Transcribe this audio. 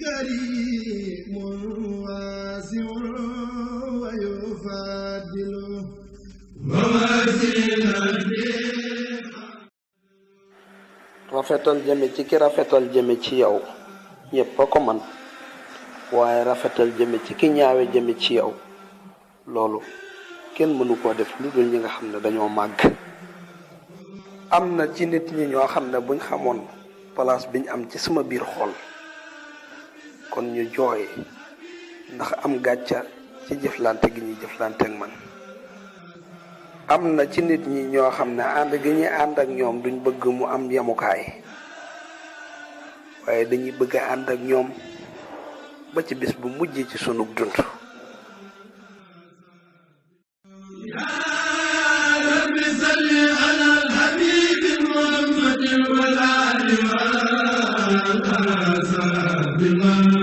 كريم واسع ويفضل rafetal jëme ci ki rafetal jëme ci yow ñépp a ko man waaye rafetal jëme ci ki ñaawe jëme ci yow loolu kenn mënu koo def lu dul ñi nga xam ne dañoo màgg. am na ci nit ñi ñoo xam ne buñ xamoon place biñ am ci sama biir xol kon ñu jooy ndax am gàcca ci jëflante gi ñuy jëflante ak man. am na ci nit ñi ñoo xam ne ànd gi ñuy ànd ak ñoom duñ bëgg mu am yemukaay waaye dañuy bëgg a ànd ak ñoom ba ci bis bu mujj ci sunug dund. بمن